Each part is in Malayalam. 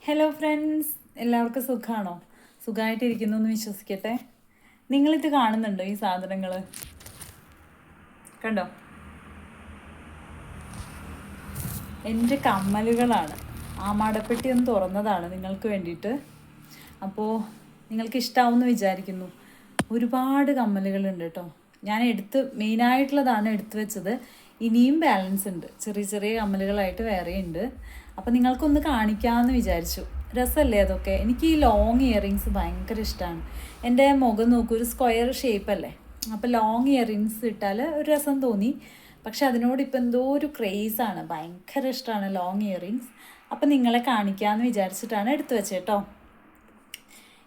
ഹലോ ഫ്രണ്ട്സ്, എല്ലാവർക്കും സുഖമാണോ? സുഖമായിട്ടിരിക്കുന്നു എന്ന് വിശ്വസിക്കട്ടെ. നിങ്ങളിത് കാണുന്നുണ്ടോ? ഈ സാധനങ്ങൾ കണ്ടോ? എൻ്റെ കമ്മലുകളാണ്. ആമാടപ്പെട്ടി ഒന്ന് തുറന്നതാണ് നിങ്ങൾക്ക് വേണ്ടിയിട്ട്. അപ്പോൾ നിങ്ങൾക്ക് ഇഷ്ടാവുമെന്ന് വിചാരിക്കുന്നു. ഒരുപാട് കമ്മലുകളുണ്ട് കേട്ടോ. ഞാൻ മെയിനായിട്ടുള്ളതാണ് എടുത്തു വെച്ചത്. ഇനിയും ബാലൻസ് ഉണ്ട്, ചെറിയ ചെറിയ കമ്മലുകളായിട്ട് വേറെ ഉണ്ട്. അപ്പം നിങ്ങൾക്കൊന്ന് കാണിക്കാമെന്ന് വിചാരിച്ചു. രസമല്ലേ അതൊക്കെ? എനിക്ക് ഈ ലോങ് ഇയറിങ്സ് ഭയങ്കര ഇഷ്ടമാണ്. എൻ്റെ മുഖം നോക്കൂ, ഒരു സ്ക്വയർ ഷേപ്പല്ലേ. അപ്പോൾ ലോങ് ഇയറിങ്സ് ഇട്ടാൽ ഒരു രസം തോന്നി. പക്ഷെ അതിനോട് ഇപ്പം എന്തോ ഒരു ക്രേസാണ്, ഭയങ്കര ഇഷ്ടമാണ് ലോങ് ഇയറിങ്സ്. അപ്പം നിങ്ങളെ കാണിക്കാമെന്ന് വിചാരിച്ചിട്ടാണ് എടുത്തു വെച്ചത് കേട്ടോ.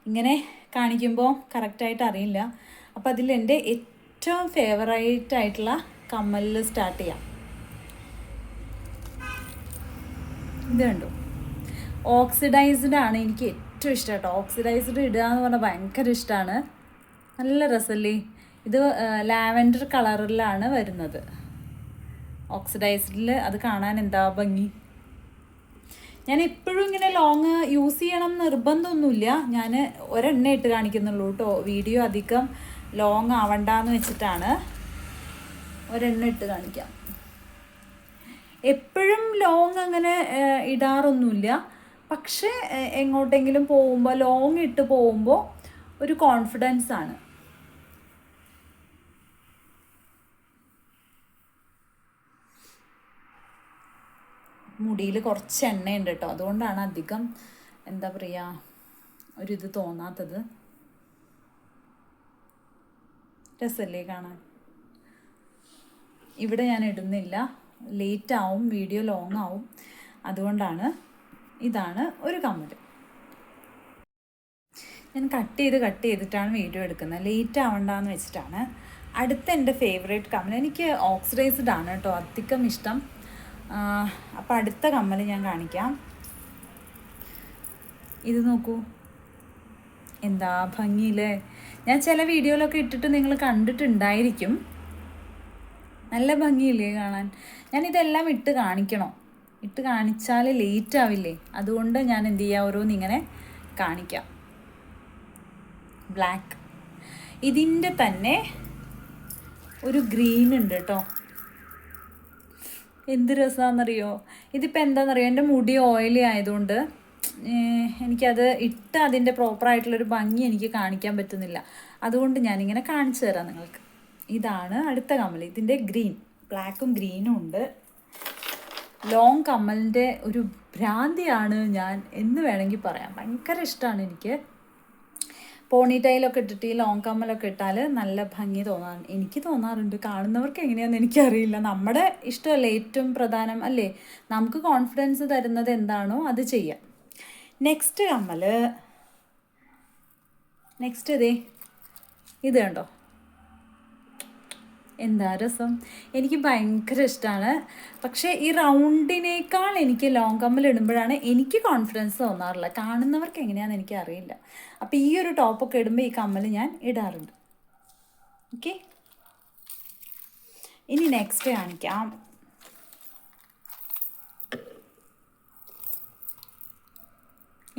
ഇങ്ങനെ കാണിക്കുമ്പോൾ കറക്റ്റായിട്ട് അറിയില്ല. അപ്പോൾ അതിൽ എൻ്റെ ഏറ്റവും ഫേവറേറ്റ് ആയിട്ടുള്ള കമ്മലിൽ സ്റ്റാർട്ട് ചെയ്യാം. ഇത് കണ്ടു, ഓക്സിഡൈസ്ഡ് ആണ് എനിക്ക് ഏറ്റവും ഇഷ്ടം കേട്ടോ. ഓക്സിഡൈസ്ഡ് ഇടുക എന്ന് പറഞ്ഞാൽ ഭയങ്കര ഇഷ്ടമാണ്. നല്ല രസമല്ലേ? ഇത് ലാവൻഡർ കളറിലാണ് വരുന്നത്. ഓക്സിഡൈസ്ഡിൽ അത് കാണാൻ എന്താ ഭംഗി. ഞാൻ എപ്പോഴും ഇങ്ങനെ ലോങ് യൂസ് ചെയ്യണം നിർബന്ധമൊന്നുമില്ല. ഞാൻ ഒരെണ്ണ ഇട്ട് കാണിക്കുന്നുള്ളൂ കേട്ടോ. വീഡിയോ അധികം ലോങ് ആവണ്ടെന്ന് വെച്ചിട്ടാണ് ഒരെണ്ണ ഇട്ട് കാണിക്കാം. എപ്പോഴും ലോങ് അങ്ങനെ ഇടാറൊന്നുമില്ല. പക്ഷേ എങ്ങോട്ടെങ്കിലും പോകുമ്പോൾ ലോങ് ഇട്ട് പോകുമ്പോൾ ഒരു കോൺഫിഡൻസ് ആണ്. മുടിയിൽ കുറച്ച് എണ്ണയുണ്ട് കേട്ടോ, അതുകൊണ്ടാണ് അധികം എന്താ പറയുക ഒരിത് തോന്നാത്തത്. രസമല്ലേ കാണാൻ? ഇവിടെ ഞാൻ ഇടുന്നില്ല, ലേറ്റ് ആവും, വീഡിയോ ലോങ് ആവും. അതുകൊണ്ടാണ്. ഇതാണ് ഒരു കമ്മൽ. ഞാൻ കട്ട് ചെയ്തിട്ടാണ് വീഡിയോ എടുക്കുന്നത്, ലേറ്റ് ആവണ്ടെന്ന് വെച്ചിട്ടാണ്. അടുത്ത എൻ്റെ ഫേവറേറ്റ് കമ്മൽ, എനിക്ക് ഓക്സിഡൈസ്ഡ് ആണ് കേട്ടോ അധികം ഇഷ്ടം. അപ്പോൾ അടുത്ത കമ്മൽ ഞാൻ കാണിക്കാം. ഇത് നോക്കൂ, എന്താ ഭംഗിയില്ലേ? ഞാൻ ചില വീഡിയോയിലൊക്കെ ഇട്ടിട്ട് നിങ്ങൾ കണ്ടിട്ടുണ്ടായിരിക്കും. നല്ല ഭംഗിയില്ലേ കാണാൻ? ഞാനിതെല്ലാം ഇട്ട് കാണിക്കണോ? ഇട്ട് കാണിച്ചാൽ ലേറ്റ് ആവില്ലേ? അതുകൊണ്ട് ഞാൻ എന്ത് ചെയ്യുക, ഓരോന്നിങ്ങനെ കാണിക്കാം. ബ്ലാക്ക്, ഇതിൻ്റെ തന്നെ ഒരു ഗ്രീൻ ഉണ്ട് കേട്ടോ. എന്ത് രസമാണെന്നറിയോ? ഇതിപ്പോൾ എന്താണെന്നറിയോ, എൻ്റെ മുടി ഓയിലി ആയതുകൊണ്ട് എനിക്കത് ഇട്ട് അതിൻ്റെ പ്രോപ്പറായിട്ടുള്ളൊരു ഭംഗി എനിക്ക് കാണിക്കാൻ പറ്റുന്നില്ല. അതുകൊണ്ട് ഞാനിങ്ങനെ കാണിച്ചു തരാം നിങ്ങൾക്ക്. ഇതാണ് അടുത്ത കമ്മൽ. ഇതിൻ്റെ ഗ്രീൻ, ബ്ലാക്കും ഗ്രീനും ഉണ്ട്. ലോങ് കമ്മലിൻ്റെ ഒരു ഭ്രാന്തിയാണ് ഞാൻ എന്ന് വേണമെങ്കിൽ പറയാം. ഭയങ്കര ഇഷ്ടമാണ് എനിക്ക്. പോണി ടൈലൊക്കെ ഇട്ടിട്ട് ഈ ലോങ് കമ്മലൊക്കെ ഇട്ടാൽ നല്ല ഭംഗി എനിക്ക് തോന്നാറുണ്ട്. കാണുന്നവർക്ക് എങ്ങനെയാണെന്ന് എനിക്കറിയില്ല. നമ്മുടെ ഇഷ്ടമല്ലേ ഏറ്റവും പ്രധാനം അല്ലേ? നമുക്ക് കോൺഫിഡൻസ് തരുന്നത് എന്താണോ അത് ചെയ്യാം. നെക്സ്റ്റ് കമ്മൽ, ഇത് കണ്ടോ, എന്താ രസം! എനിക്ക് ഭയങ്കര ഇഷ്ടമാണ്. പക്ഷേ ഈ റൗണ്ടിനേക്കാൾ എനിക്ക് ലോങ് കമ്മൽ ഇടുമ്പോഴാണ് എനിക്ക് കോൺഫിഡൻസ് തോന്നാറുള്ളത്. കാണുന്നവർക്ക് എങ്ങനെയാണെന്ന് എനിക്ക് അറിയില്ല. അപ്പോൾ ഈ ഒരു ടോപ്പൊക്കെ ഇടുമ്പോൾ ഈ കമ്മൽ ഞാൻ ഇടാറുണ്ട്. ഓക്കെ, ഇനി നെക്സ്റ്റ് കാണിക്കാം.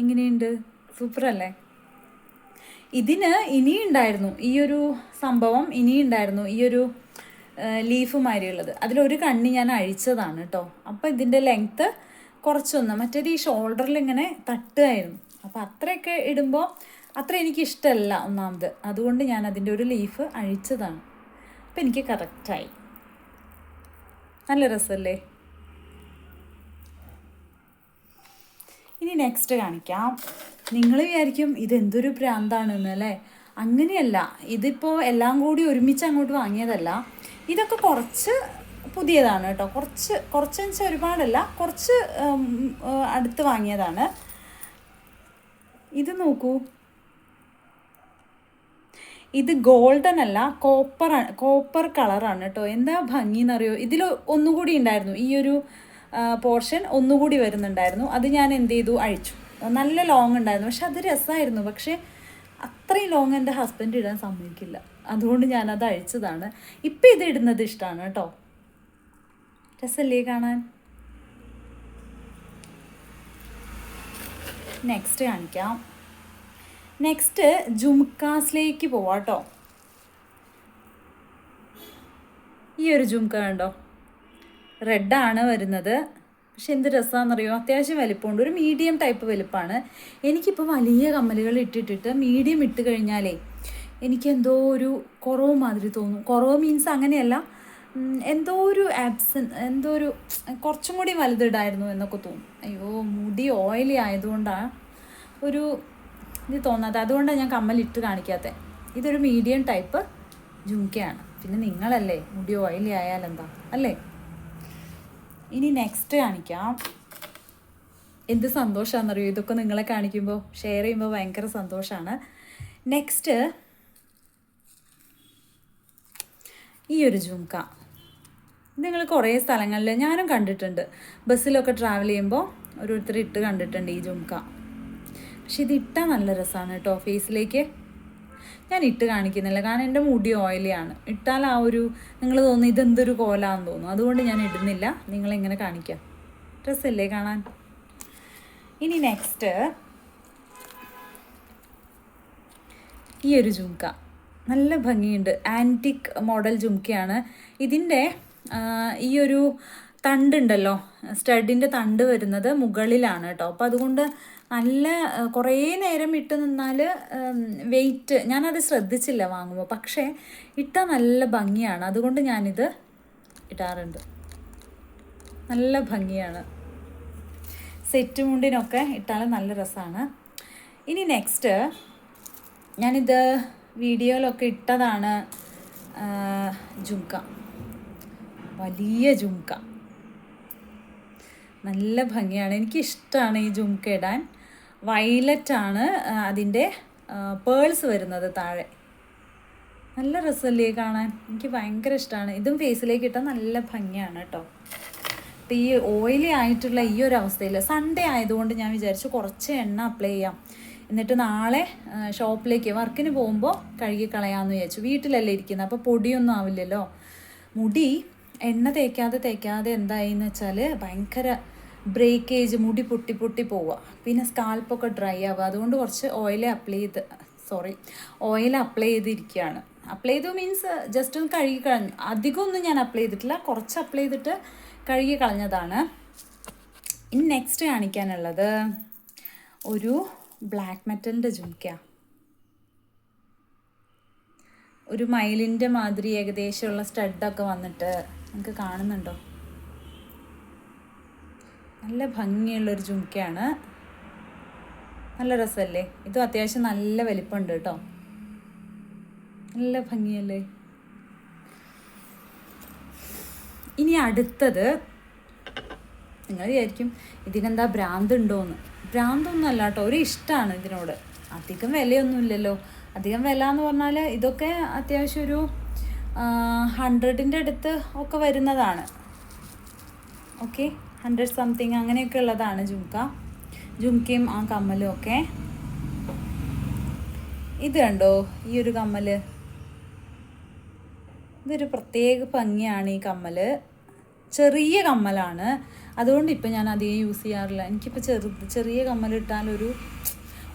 ഇങ്ങനെയുണ്ട്, സൂപ്പറല്ലേ? ഇതിന് ഇനിയുണ്ടായിരുന്നു ഈ ഒരു സംഭവം, ഇനിയുണ്ടായിരുന്നു ഈ ഒരു ലീഫ് മാതിരിയുള്ളത്. അതിലൊരു കണ്ണി ഞാൻ അഴിച്ചതാണ് കേട്ടോ. അപ്പോൾ ഇതിൻ്റെ ലെങ്ത്ത് കുറച്ചൊന്ന്, മറ്റേത് ഈ ഷോൾഡറിൽ ഇങ്ങനെ തട്ടുമായിരുന്നു. അപ്പോൾ അത്രയൊക്കെ ഇടുമ്പോൾ അത്ര എനിക്കിഷ്ടമല്ല ഒന്നാമത്. അതുകൊണ്ട് ഞാൻ അതിൻ്റെ ഒരു ലീഫ് അഴിച്ചതാണ്. അപ്പോൾ എനിക്ക് കറക്റ്റായി. നല്ല രസമല്ലേ? ഇനി നെക്സ്റ്റ് കാണിക്കാം. നിങ്ങൾ വിചാരിക്കും ഇതെന്തൊരു ഭ്രാന്താണെന്ന് അല്ലേ? അങ്ങനെയല്ല. ഇതിപ്പോൾ എല്ലാം കൂടി ഒരുമിച്ച് അങ്ങോട്ട് വാങ്ങിയതല്ല. ഇതൊക്കെ കുറച്ച് പുതിയതാണ് കേട്ടോ. കുറച്ചെന്ന് വെച്ചാൽ ഒരുപാടല്ല, കുറച്ച് അടുത്ത് വാങ്ങിയതാണ്. ഇത് നോക്കൂ, ഇത് ഗോൾഡൻ അല്ല, കോപ്പർ കളറാണ് കേട്ടോ. എന്താ ഭംഗി എന്നറിയോ? ഇതിൽ ഒന്നുകൂടി ഉണ്ടായിരുന്നു, ഈ ഒരു പോർഷൻ ഒന്നുകൂടി വരുന്നുണ്ടായിരുന്നു. അത് ഞാൻ എന്ത് ചെയ്തു, അഴിച്ചു. നല്ല ലോങ് ഉണ്ടായിരുന്നു, പക്ഷെ അത് രസമായിരുന്നു. പക്ഷേ അത്രയും ലോങ് എൻ്റെ ഹസ്ബൻഡ് ഇടാൻ സമ്മതിക്കില്ല. അതുകൊണ്ട് ഞാനത് അഴിച്ചതാണ്. ഇപ്പം ഇത് ഇടുന്നത് ഇഷ്ടമാണ് കേട്ടോ. രസമല്ലേ കാണാൻ? നെക്സ്റ്റ് കാണിക്കാം. നെക്സ്റ്റ് ജുംക്കാസിലേക്ക് പോവാം കേട്ടോ. ഈ ഒരു ജുംക്ക കണ്ടോ, റെഡാണ് വരുന്നത്. പക്ഷെ എന്ത് രസമാണെന്നറിയോ, അത്യാവശ്യം വലിപ്പമുണ്ട്. ഒരു മീഡിയം ടൈപ്പ് വലിപ്പമാണ്. എനിക്കിപ്പോൾ വലിയ കമ്മലുകൾ ഇട്ടിട്ടിട്ട് മീഡിയം ഇട്ട് കഴിഞ്ഞാലേ എനിക്കെന്തോ ഒരു കുറവ് മാതിരി തോന്നും. കുറവ് മീൻസ് അങ്ങനെയല്ല, എന്തോ ഒരു എന്തോ ഒരു കുറച്ചും കൂടി വലുതിടായിരുന്നു എന്നൊക്കെ തോന്നും. അയ്യോ, മുടി ഓയിലി ആയതുകൊണ്ടാണ് ഒരു ഇത് തോന്നാത്തത്. അതുകൊണ്ടാണ് ഞാൻ കമ്മലിട്ട് കാണിക്കാത്തത്. ഇതൊരു മീഡിയം ടൈപ്പ് ജുംക്കയാണ്. പിന്നെ നിങ്ങളല്ലേ മുടി ഓയിലി ആയാലെന്താ അല്ലേ. ഇനി നെക്സ്റ്റ് കാണിക്കാം. എന്ത് സന്തോഷമാണെന്നറിയോ ഇതൊക്കെ നിങ്ങളെ കാണിക്കുമ്പോൾ, ഷെയർ ചെയ്യുമ്പോൾ ഭയങ്കര സന്തോഷമാണ്. നെക്സ്റ്റ് ഈ ഒരു ജുംക്ക നിങ്ങൾ കുറേ സ്ഥലങ്ങളിൽ ഞാനും കണ്ടിട്ടുണ്ട്. ബസ്സിലൊക്കെ ട്രാവൽ ചെയ്യുമ്പോൾ ഓരോരുത്തർ ഇട്ട് കണ്ടിട്ടുണ്ട് ഈ ജുംക്ക. പക്ഷെ ഇത് ഇട്ടാൽ നല്ല രസമാണ് കേട്ടോ ഫേസിലേക്ക്. ഞാൻ ഇട്ട് കാണിക്കുന്നില്ല, കാരണം എൻ്റെ മുടി ഓയിലിയാണ്. ഇട്ടാൽ ആ ഒരു നിങ്ങൾ തോന്നുന്നു ഇതെന്തൊരു കോലാന്ന് തോന്നും. അതുകൊണ്ട് ഞാൻ ഇടുന്നില്ല, നിങ്ങളിങ്ങനെ കാണിക്കാം. ഡ്രസ്സല്ലേ കാണാൻ. ഇനി നെക്സ്റ്റ് ഈ ഒരു ജുംക്ക നല്ല ഭംഗിയുണ്ട്. ആൻറ്റിക് മോഡൽ ജുംക്കയാണ്. ഇതിൻ്റെ ഈ ഒരു തണ്ടുണ്ടല്ലോ, സ്റ്റഡിൻ്റെ തണ്ട് വരുന്നത് മുകളിലാണ് കേട്ടോ. അപ്പോൾ അതുകൊണ്ട് നല്ല കുറേ നേരം ഇട്ട് നിന്നാൽ വെയിറ്റ്, ഞാനത് ശ്രദ്ധിച്ചില്ല വാങ്ങുമ്പോൾ. പക്ഷേ ഇട്ടാൽ നല്ല ഭംഗിയാണ്, അതുകൊണ്ട് ഞാനിത് ഇടാറുണ്ട്. നല്ല ഭംഗിയാണ്. സെറ്റ് മുണ്ടിനൊക്കെ ഇട്ടാൽ നല്ല രസമാണ്. ഇനി നെക്സ്റ്റ് ഞാനിത് വീഡിയോയിലൊക്കെ ഇട്ടതാണ്. ജുംക്ക, വലിയ ജുംക്ക, നല്ല ഭംഗിയാണ്. എനിക്കിഷ്ടമാണ് ഈ ജുംക്ക ഇടാൻ. വയലറ്റാണ് അതിൻ്റെ പേൾസ് വരുന്നത് താഴെ. നല്ല രസമല്ലേ കാണാൻ, എനിക്ക് ഭയങ്കര ഇഷ്ടമാണ്. ഇതും ഫേസിലേക്ക് ഇട്ടാൽ നല്ല ഭംഗിയാണ് കേട്ടോ. അപ്പോൾ ഈ ഓയിലി ആയിട്ടുള്ള ഈ ഒരു അവസ്ഥയിൽ സൺഡേ ആയതുകൊണ്ട് ഞാൻ വിചാരിച്ചു കുറച്ച് എണ്ണ അപ്ലൈ ചെയ്യാം, എന്നിട്ട് നാളെ ഷോപ്പിലേക്ക് വർക്കിന് പോകുമ്പോൾ കഴുകി കളയാമെന്ന് വിചാരിച്ചു. വീട്ടിലല്ലേ ഇരിക്കുന്നത്, അപ്പോൾ പൊടിയൊന്നും ആവില്ലല്ലോ. മുടി എണ്ണ തേക്കാതെ എന്തായിന്ന് വെച്ചാൽ ഭയങ്കര ബ്രേക്കേജ്, മുടി പൊട്ടി പോവുക, പിന്നെ സ്കാൽപ്പൊക്കെ ഡ്രൈ ആവുക. അതുകൊണ്ട് കുറച്ച് ഓയിൽ അപ്ലൈ ചെയ്തിരിക്കുകയാണ്. അപ്ലൈ ചെയ്തു മീൻസ് ജസ്റ്റ് ഒന്ന് കഴുകി കളഞ്ഞു. അധികമൊന്നും ഞാൻ അപ്ലൈ ചെയ്തിട്ടില്ല, കുറച്ച് അപ്ലൈ ചെയ്തിട്ട് കഴുകി കളഞ്ഞതാണ്. ഇനി നെക്സ്റ്റ് കാണിക്കാനുള്ളത് ഒരു ബ്ലാക്ക് മെറ്റലിൻ്റെ ജുംക്ക. ഒരു മയിലിൻ്റെ മാതിരി ഏകദേശമുള്ള സ്റ്റഡൊക്കെ വന്നിട്ട് നിങ്ങൾക്ക് കാണുന്നുണ്ടോ? നല്ല ഭംഗിയുള്ളൊരു ജുംക്കയാണ്. നല്ല രസമല്ലേ? ഇതും അത്യാവശ്യം നല്ല വലിപ്പമുണ്ട് കേട്ടോ. നല്ല ഭംഗിയല്ലേ? ഇനി അടുത്തത് നിങ്ങൾ വിചാരിക്കും ഇതിനെന്താ ഭ്രാന്തുണ്ടോയെന്ന്. ഭ്രാന്തൊന്നും അല്ല കേട്ടോ, ഒരു ഇഷ്ടമാണ് ഇതിനോട്. അധികം വിലയൊന്നുമില്ലല്ലോ. അധികം വില എന്ന് പറഞ്ഞാൽ ഇതൊക്കെ അത്യാവശ്യം ഒരു 100ൻ്റെ അടുത്ത് ഒക്കെ വരുന്നതാണ്. ഓക്കെ, 100 സംതിങ് അങ്ങനെയൊക്കെ ഉള്ളതാണ് ജുംക്കയും ആ കമ്മലും ഒക്കെ. ഇത് കണ്ടോ ഈ ഒരു കമ്മൽ, ഇതൊരു പ്രത്യേക ഭംഗിയാണ് ഈ കമ്മൽ. ചെറിയ കമ്മലാണ്, അതുകൊണ്ട് ഇപ്പം ഞാൻ അധികം യൂസ് ചെയ്യാറില്ല. എനിക്കിപ്പോൾ ചെറിയ കമ്മലിട്ടാലൊരു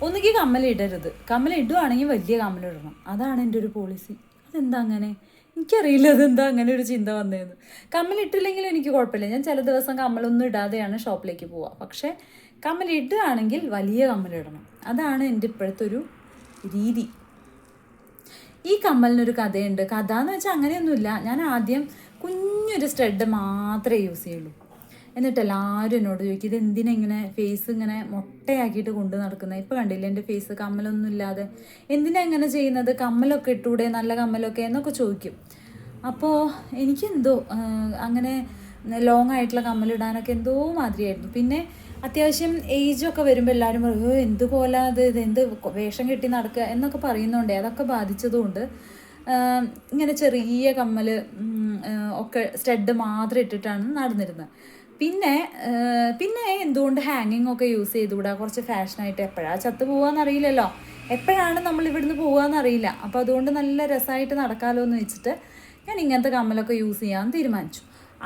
ഒന്നുകിൽ കമ്മലിടരുത്, കമ്മലിടുവാണെങ്കിൽ വലിയ കമ്മലിടണം. അതാണ് എൻ്റെ ഒരു പോളിസി. അതെന്താ അങ്ങനെ എനിക്കറിയില്ല, അതെന്താ അങ്ങനെ ഒരു ചിന്ത വന്നതെന്ന്. കമ്മലിട്ടില്ലെങ്കിലും എനിക്ക് കുഴപ്പമില്ല. ഞാൻ ചില ദിവസം കമ്മലൊന്നും ഇടാതെയാണ് ഷോപ്പിലേക്ക് പോവുക. പക്ഷേ കമ്മലിടുകയാണെങ്കിൽ വലിയ കമ്മലിടണം. അതാണ് എൻ്റെ ഇപ്പോഴത്തെ ഒരു രീതി. ഈ കമ്മലിനൊരു കഥയുണ്ട്. കഥ എന്ന് വെച്ചാൽ അങ്ങനെയൊന്നുമില്ല. ഞാൻ ആദ്യം കുഞ്ഞൊരു സ്റ്റഡ് മാത്രമേ യൂസ് ചെയ്യുള്ളൂ. എന്നിട്ട് എല്ലാവരും എന്നോട് ചോദിക്കും, ഇത് എന്തിനാ ഇങ്ങനെ ഫേസ് ഇങ്ങനെ മുട്ടയാക്കിയിട്ട് കൊണ്ട് നടക്കുന്നത്? ഇപ്പോൾ കണ്ടില്ല എൻ്റെ ഫേസ് കമ്മലൊന്നും ഇല്ലാതെ, എന്തിനാ ഇങ്ങനെ ചെയ്യുന്നത്? കമ്മലൊക്കെ ഇട്ടൂടെ, നല്ല കമ്മലൊക്കെ എന്നൊക്കെ ചോദിക്കും. അപ്പോൾ എനിക്കെന്തോ അങ്ങനെ ലോങ് ആയിട്ടുള്ള കമ്മലിടാനൊക്കെ എന്തോ മാതിരിയായിരുന്നു. പിന്നെ അത്യാവശ്യം ഏജൊക്കെ വരുമ്പോൾ എല്ലാവരും പറയും, എന്ത് കോലാ ഇത് എന്ത് വേഷം കെട്ടി നടക്കുക എന്നൊക്കെ പറയുന്നുണ്ടേ. അതൊക്കെ ബാധിച്ചതുകൊണ്ട് ഇങ്ങനെ ചെറിയ കമ്മൽ ഒക്കെ സ്റ്റഡ് മാത്രം ഇട്ടിട്ടാണ് നടന്നിരുന്നത്. പിന്നെ എന്തുകൊണ്ട് ഹാങ്ങിങ് ഒക്കെ യൂസ് ചെയ്തുകൂടാ? കുറച്ച് ഫാഷനായിട്ട്. എപ്പോഴാണ് ചത്ത് പോകാമെന്നറിയില്ലല്ലോ, എപ്പോഴാണ് നമ്മൾ ഇവിടുന്ന് പോകാമെന്നറിയില്ല. അപ്പോൾ അതുകൊണ്ട് നല്ല രസമായിട്ട് നടക്കാമല്ലോ എന്ന് വെച്ചിട്ട് ഞാൻ ഇങ്ങനത്തെ കമ്മലൊക്കെ യൂസ് ചെയ്യാൻ തീരുമാനിച്ചു.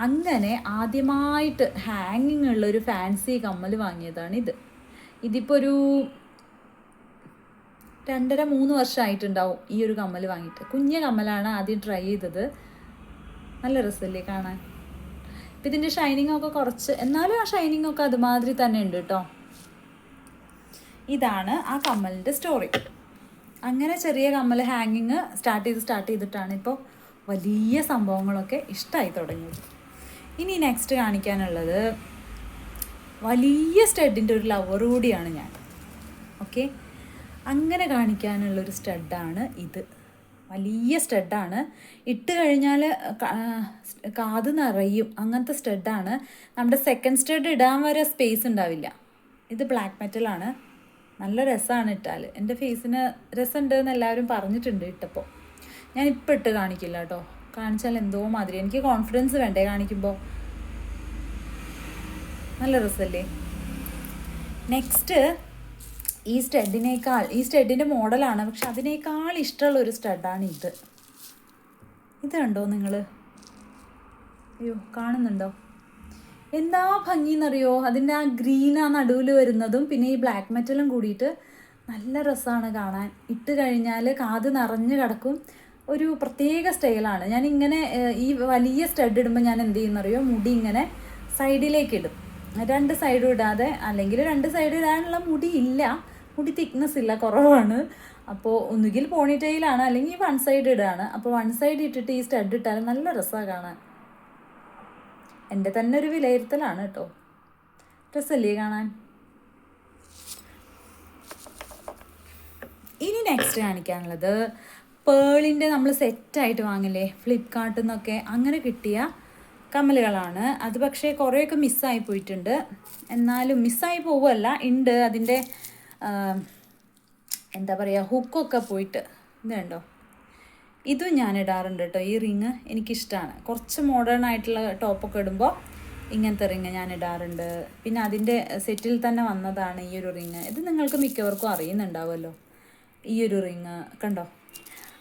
അങ്ങനെ ആദ്യമായിട്ട് ഹാങ്ങിങ് ഉള്ളൊരു ഫാൻസി കമ്മൽ വാങ്ങിയതാണ് ഇത്. ഇതിപ്പോൾ ഒരു 2.5-3 വർഷമായിട്ടുണ്ടാവും ഈ ഒരു കമ്മൽ വാങ്ങിയിട്ട്. കുഞ്ഞ കമ്മലാണ് ആദ്യം ട്രൈ ചെയ്തത്. നല്ല രസമല്ലേ കാണാൻ. ഇപ്പം ഇതിൻ്റെ ഷൈനിങ്ങൊക്കെ കുറച്ച്, എന്നാലും ആ ഷൈനിങ്ങൊക്കെ അതുമാതിരി തന്നെ ഉണ്ട് കേട്ടോ. ഇതാണ് ആ കമ്മലിൻ്റെ സ്റ്റോറി. അങ്ങനെ ചെറിയ കമ്മൽ ഹാങ്ങിങ് സ്റ്റാർട്ട് ചെയ്തിട്ടാണ് ഇപ്പോൾ വലിയ സംഭവങ്ങളൊക്കെ ഇഷ്ടമായി തുടങ്ങിയത്. ഇനി നെക്സ്റ്റ് കാണിക്കാനുള്ളത് വലിയ സ്റ്റഡിൻ്റെ ഒരു ലവർ കൂടിയാണ് ഞാൻ. ഓക്കെ, അങ്ങനെ കാണിക്കാനുള്ളൊരു സ്റ്റഡാണ് ഇത്. വലിയ സ്റ്റഡാണ്. ഇട്ട് കഴിഞ്ഞാൽ കാത് നിറയും, അങ്ങനത്തെ സ്റ്റഡാണ്. നമ്മുടെ സെക്കൻഡ് സ്റ്റഡ് ഇടാൻ വരെ സ്പേസ് ഉണ്ടാവില്ല. ഇത് ബ്ലാക്ക് മെറ്റലാണ്. നല്ല രസമാണ് ഇട്ടാൽ. എൻ്റെ ഫേസിന് രസമുണ്ട് എന്ന് എല്ലാവരും പറഞ്ഞിട്ടുണ്ട് ഇട്ടപ്പോൾ. ഞാനിപ്പോൾ ഇട്ട് കാണിക്കില്ല കേട്ടോ. കാണിച്ചാൽ എന്തോ മാതിരി. എനിക്ക് കോൺഫിഡൻസ് വേണ്ടേ കാണിക്കുമ്പോൾ. നല്ല രസമല്ലേ. നെക്സ്റ്റ് ഈ സ്റ്റഡിൻ്റെ മോഡലാണ്, പക്ഷെ അതിനേക്കാൾ ഇഷ്ടമുള്ളൊരു സ്റ്റഡാണ് ഇത്. ഇത് കണ്ടോ നിങ്ങൾ? അയ്യോ, കാണുന്നുണ്ടോ? എന്താ ഭംഗിയെന്നറിയോ. അതിൻ്റെ ആ ഗ്രീൻ ആ നടുവിൽ വരുന്നതും പിന്നെ ഈ ബ്ലാക്ക് മെറ്റലും കൂടിയിട്ട് നല്ല രസമാണ് കാണാൻ. ഇട്ട് കഴിഞ്ഞാൽ കാത് നിറഞ്ഞ് കിടക്കും. ഒരു പ്രത്യേക സ്റ്റൈലാണ്. ഞാനിങ്ങനെ ഈ വലിയ സ്റ്റഡ് ഇടുമ്പോൾ ഞാൻ എന്ത് ചെയ്യുന്നറിയോ, മുടി ഇങ്ങനെ സൈഡിലേക്ക് ഇടും. 2 സൈഡും ഇടാതെ, അല്ലെങ്കിൽ 2 സൈഡ് ഇടാനുള്ള മുടി ഇല്ല, മുടി തിക്നെസ് ഇല്ല, കുറവാണ്. അപ്പോൾ ഒന്നുകിൽ പോണി ടെയിലാണ്, അല്ലെങ്കിൽ 1 സൈഡ് ഇടാണ്. അപ്പോൾ 1 സൈഡ് ഇട്ടിട്ട് ഈ സ്റ്റഡ് ഇട്ടാൽ നല്ല രസമാണ് കാണാൻ. എൻ്റെ തന്നെ ഒരു വിലയിരുത്തലാണ് കേട്ടോ. രസമല്ലേ കാണാൻ. ഇനി നെക്സ്റ്റ് കാണിക്കാനുള്ളത് പേളിൻ്റെ നമ്മൾ സെറ്റായിട്ട് വാങ്ങില്ലേ ഫ്ലിപ്കാർട്ടിൽ നിന്നൊക്കെ, അങ്ങനെ കിട്ടിയ കമ്മലുകളാണ്. അത് പക്ഷേ കുറേയൊക്കെ മിസ്സായി പോയിട്ടുണ്ട്. എന്നാലും മിസ്സായി പോവുമല്ല, ഉണ്ട്. അതിൻ്റെ എന്താ പറയുക, ഹുക്കൊക്കെ പോയിട്ട്. ഇത് കണ്ടോ, ഇതും ഞാൻ ഇടാറുണ്ട് കേട്ടോ. ഈ റിങ് എനിക്കിഷ്ടമാണ്. കുറച്ച് മോഡേൺ ആയിട്ടുള്ള ടോപ്പൊക്കെ ഇടുമ്പോൾ ഇങ്ങനത്തെ റിങ് ഞാൻ ഇടാറുണ്ട്. പിന്നെ അതിൻ്റെ സെറ്റിൽ തന്നെ വന്നതാണ് ഈ ഒരു റിങ്. ഇത് നിങ്ങൾക്ക് മിക്കവർക്കും അറിയുന്നുണ്ടാവുമല്ലോ. ഈ ഒരു റിങ് കണ്ടോ,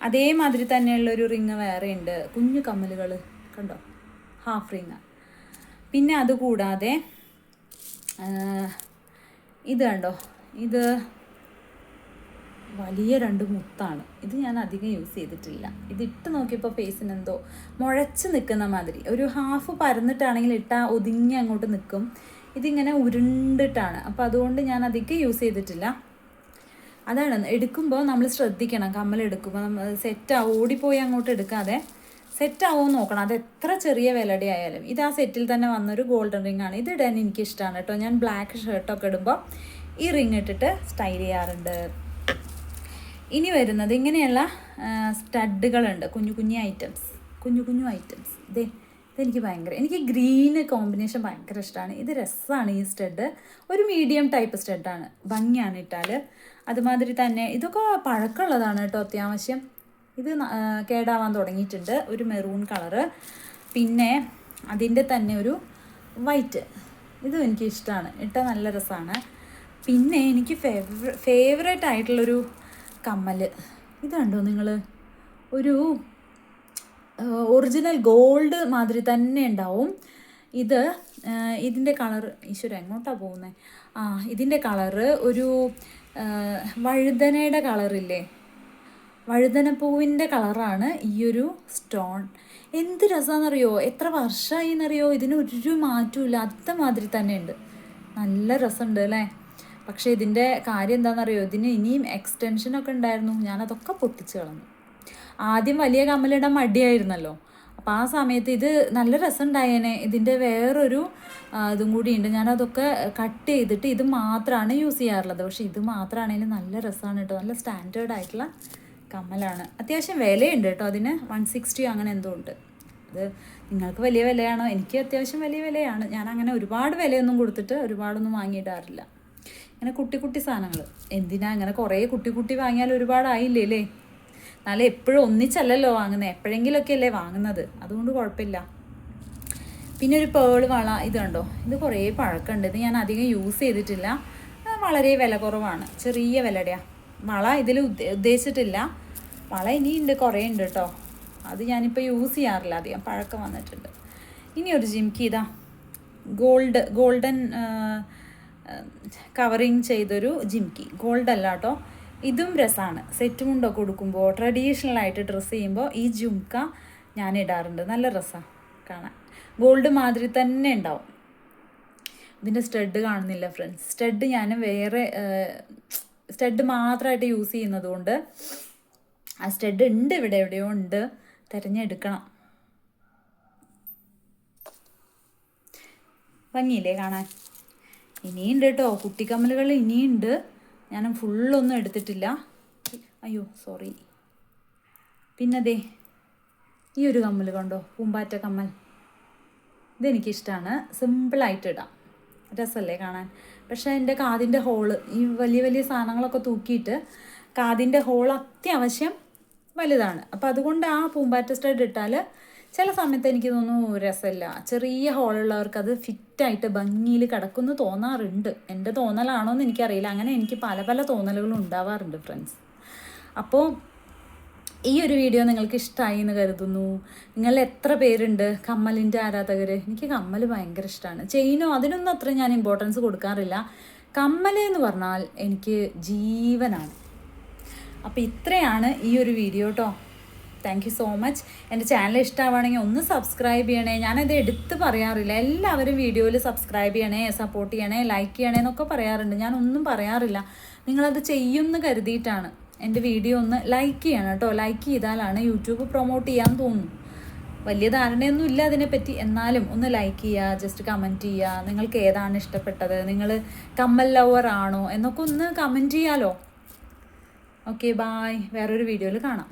അതേമാതിരി തന്നെയുള്ളൊരു റിങ് വേറെ ഉണ്ട്. കുഞ്ഞു കമ്മലുകൾ കണ്ടോ, ഹാഫ് റിങ്. പിന്നെ അതുകൂടാതെ ഇത് കണ്ടോ, ഇത് വലിയ 2 മുത്താണ്. ഇത് ഞാൻ അധികം യൂസ് ചെയ്തിട്ടില്ല. ഇതിട്ട് നോക്കിയപ്പോൾ ഫേസിന് എന്തോ മുഴച്ച് നിൽക്കുന്ന മാതിരി. ഒരു ഹാഫ് പരന്നിട്ടാണെങ്കിൽ ഇട്ടാൽ ഒതുങ്ങി അങ്ങോട്ട് നിൽക്കും. ഇതിങ്ങനെ ഉരുണ്ടിട്ടാണ്. അപ്പോൾ അതുകൊണ്ട് ഞാൻ അധികം യൂസ് ചെയ്തിട്ടില്ല. അതാണ്, എടുക്കുമ്പോൾ നമ്മൾ ശ്രദ്ധിക്കണം. കമ്മൽ എടുക്കുമ്പോൾ നമ്മൾ ഓടിപ്പോയി അങ്ങോട്ട് എടുക്കാതെ സെറ്റാവുമോ നോക്കണം. അത് എത്ര ചെറിയ വിലയുടെ ആയാലും. ഇത് ആ സെറ്റിൽ തന്നെ വന്നൊരു ഗോൾഡൻ റിംഗ് ആണ്. ഇത് ഇടാൻ എനിക്കിഷ്ടമാണ് കേട്ടോ. ഞാൻ ബ്ലാക്ക് ഷർട്ടൊക്കെ ഇടുമ്പോൾ ഈ റിങ് ഇട്ടിട്ട് സ്റ്റൈൽ ചെയ്യാറുണ്ട്. ഇനി വരുന്നത് ഇങ്ങനെയുള്ള സ്റ്റഡുകളുണ്ട്, കുഞ്ഞു ഐറ്റംസ്. എനിക്ക് ഗ്രീന് കോമ്പിനേഷൻ ഭയങ്കര ഇഷ്ടമാണ്. ഇത് രസമാണ്. ഈ സ്റ്റഡ് ഒരു മീഡിയം ടൈപ്പ് സ്റ്റഡാണ്, ഭംഗിയാണ് ഇട്ടാൽ. അതുമാതിരി തന്നെ ഇതൊക്കെ പഴക്കമുള്ളതാണ് കേട്ടോ അത്യാവശ്യം. ഇത് കേടാവാൻ തുടങ്ങിയിട്ടുണ്ട്. ഒരു മെറൂൺ കളറ്, പിന്നെ അതിൻ്റെ തന്നെ ഒരു വൈറ്റ്. ഇതും എനിക്ക് ഇഷ്ടമാണ്, ഇട്ടാൽ നല്ല രസമാണ്. പിന്നെ എനിക്ക് ഫേവറേറ്റ് ആയിട്ടുള്ളൊരു കമ്മൽ ഇത് കണ്ടോ നിങ്ങൾ, ഒരു ഒറിജിനൽ ഗോൾഡ് മാതിരി തന്നെ ഉണ്ടാവും. ഇതിൻ്റെ കളർ, ഈശ്വര എങ്ങോട്ടാണ് പോകുന്നത്, ഇതിൻ്റെ കളറ് ഒരു വഴുതനയുടെ കളറില്ലേ, വഴുതനപ്പൂവിൻ്റെ കളറാണ് ഈ ഒരു സ്റ്റോൺ. എന്ത് രസമാണെന്നറിയോ, എത്ര വർഷമായി എന്നറിയോ, ഇതിന് ഒരു മാറ്റമില്ല, അതേമാതിരി തന്നെ ഉണ്ട്. നല്ല രസമുണ്ട് അല്ലേ. പക്ഷേ ഇതിൻ്റെ കാര്യം എന്താണെന്നറിയോ, ഇതിന് ഇനിയും എക്സ്റ്റൻഷനൊക്കെ ഉണ്ടായിരുന്നു. ഞാനതൊക്കെ പൊട്ടിച്ച് കളഞ്ഞു. ആദ്യം വലിയ കമ്മലിടാൻ മടിയായിരുന്നല്ലോ. അപ്പോൾ ആ സമയത്ത് ഇത് നല്ല രസം ഉണ്ടായേനെ. ഇതിൻ്റെ വേറൊരു ഇതും കൂടിയുണ്ട്. ഞാനതൊക്കെ കട്ട് ചെയ്തിട്ട് ഇത് മാത്രമാണ് യൂസ് ചെയ്യാറുള്ളത്. പക്ഷേ ഇത് മാത്രമാണെങ്കിലും നല്ല രസമാണ് കേട്ടോ. നല്ല സ്റ്റാൻഡേർഡ് ആയിട്ടുള്ള കമ്മലാണ്. അത്യാവശ്യം വിലയുണ്ട് കേട്ടോ അതിന്. 160 അങ്ങനെ എന്തോ ഉണ്ട്. അത് നിങ്ങൾക്ക് വലിയ വിലയാണോ? എനിക്ക് അത്യാവശ്യം വലിയ വിലയാണ്. ഞാൻ അങ്ങനെ ഒരുപാട് വിലയൊന്നും കൊടുത്തിട്ട് ഒരുപാടൊന്നും വാങ്ങിയിടാറില്ല. അങ്ങനെ കുട്ടി സാധനങ്ങൾ എന്തിനാ അങ്ങനെ കുറേ കുട്ടി വാങ്ങിയാൽ ഒരുപാടായില്ലേ അല്ലേ. എന്നാലും എപ്പോഴും ഒന്നിച്ചല്ലല്ലോ വാങ്ങുന്നത്, എപ്പോഴെങ്കിലുമൊക്കെ അല്ലേ വാങ്ങുന്നത്. അതുകൊണ്ട് കുഴപ്പമില്ല. പിന്നെ ഒരു പേൾ വള, ഇത് കണ്ടോ, ഇത് കുറേ പഴക്കമുണ്ട്. ഇത് ഞാൻ അധികം യൂസ് ചെയ്തിട്ടില്ല. വളരെ വില കുറവാണ്, ചെറിയ വിലയുടെയാണ്. വള ഇതിൽ ഉദ്ദേശിച്ചിട്ടില്ല. വള ഇനിയുണ്ട്, കുറേ ഉണ്ട് കേട്ടോ. അത് ഞാനിപ്പോൾ യൂസ് ചെയ്യാറില്ല, അധികം പഴക്കം വന്നിട്ടുണ്ട്. ഇനി ഒരു ജിംകി, ഇതാ ഗോൾഡൻ കവറിങ് ചെയ്തൊരു ജിംക്കി. ഗോൾഡ് അല്ല കേട്ടോ. ഇതും രസമാണ്. സെറ്റ് മുണ്ടൊക്കെ കൊടുക്കുമ്പോൾ ട്രഡീഷണലായിട്ട് ഡ്രസ്സ് ചെയ്യുമ്പോൾ ഈ ജുംക്ക ഞാൻ ഇടാറുണ്ട്. നല്ല രസമാണ് കാണാൻ. ഗോൾഡ് മാതിരി തന്നെ ഉണ്ടാവും. ഇതിൻ്റെ സ്റ്റഡ് കാണുന്നില്ല ഫ്രണ്ട്സ്. സ്റ്റഡ് ഞാൻ വേറെ സ്റ്റഡ് മാത്രമായിട്ട് യൂസ് ചെയ്യുന്നത് കൊണ്ട് ആ സ്റ്റഡ് ഉണ്ട്, ഇവിടെ എവിടെയോ ഉണ്ട്, തിരഞ്ഞെടുക്കണം. ഭംഗിയില്ലേ കാണാൻ? ഇനിയുണ്ട് കേട്ടോ കുട്ടിക്കമ്മലുകൾ, ഇനിയുണ്ട്. ഞാൻ ഫുള്ളൊന്നും എടുത്തിട്ടില്ല. അയ്യോ സോറി. പിന്നെ ദേ ഈ ഒരു കമ്മൽ കണ്ടോ, പൂമ്പാറ്റ കമ്മൽ. ഇതെനിക്കിഷ്ടമാണ്. സിമ്പിളായിട്ട് ഇടാം, രസമല്ലേ കാണാൻ. പക്ഷേ എൻ്റെ കാതിൻ്റെ ഹോള്, ഈ വലിയ വലിയ സാധനങ്ങളൊക്കെ തൂക്കിയിട്ട് കാതിൻ്റെ ഹോൾ അത്യാവശ്യം വലുതാണ്. അപ്പോൾ അതുകൊണ്ട് ആ പൂമ്പാറ്റ സ്റ്റഡ് ഇട്ടാൽ ചില സമയത്ത് എനിക്ക് തോന്നുന്നു രസമില്ല. ചെറിയ ഹോളുള്ളവർക്ക് അത് ഫിറ്റായിട്ട് ഭംഗിയിൽ കിടക്കുമെന്ന് തോന്നാറുണ്ട്. എൻ്റെ തോന്നലാണോ എന്ന് എനിക്കറിയില്ല. അങ്ങനെ എനിക്ക് പല പല തോന്നലുകളും ഉണ്ടാവാറുണ്ട് ഫ്രണ്ട്സ്. അപ്പോൾ ഈ ഒരു വീഡിയോ നിങ്ങൾക്ക് ഇഷ്ടമായി എന്ന് കരുതുന്നു. നിങ്ങൾ എത്ര പേരുണ്ട് കമ്മലിൻ്റെ ആരാധകർ? എനിക്ക് കമ്മൽ ഭയങ്കര ഇഷ്ടമാണ്. ചെയിനോ അതിനൊന്നും അത്ര ഞാൻ ഇമ്പോർട്ടൻസ് കൊടുക്കാറില്ല. കമ്മൽ എന്ന് പറഞ്ഞാൽ എനിക്ക് ജീവനാണ്. അപ്പോൾ ഇത്രയാണ് ഈ ഒരു വീഡിയോ കേട്ടോ. Thank you so much. എൻ്റെ ചാനൽ ഇഷ്ടമാവുകയാണെങ്കിൽ ഒന്ന് സബ്സ്ക്രൈബ് ചെയ്യണേ. ഞാനത് എടുത്ത് പറയാറില്ല. എല്ലാവരും വീഡിയോയിൽ സബ്സ്ക്രൈബ് ചെയ്യണേ, സപ്പോർട്ട് ചെയ്യണേ, ലൈക്ക് ചെയ്യണേ എന്നൊക്കെ പറയാറുണ്ട്. ഞാനൊന്നും പറയാറില്ല. നിങ്ങളത് ചെയ്യുമെന്ന് കരുതിയിട്ടാണ്. എൻ്റെ വീഡിയോ ഒന്ന് ലൈക്ക് ചെയ്യണം കേട്ടോ. ലൈക്ക് ചെയ്താലാണ് യൂട്യൂബ് പ്രൊമോട്ട് ചെയ്യാൻ തോന്നുന്നു. വലിയ ധാരണയൊന്നും ഇല്ല അതിനെപ്പറ്റി. എന്നാലും ഒന്ന് ലൈക്ക് ചെയ്യുക, ജസ്റ്റ് കമൻറ്റ് ചെയ്യുക. നിങ്ങൾക്ക് ഏതാണ് ഇഷ്ടപ്പെട്ടത്, നിങ്ങൾ കമ്മൽ ലവർ ആണോ എന്നൊക്കെ ഒന്ന് കമൻറ്റ് ചെയ്യാലോ. Okay, bye. വേറൊരു വീഡിയോയിൽ കാണാം.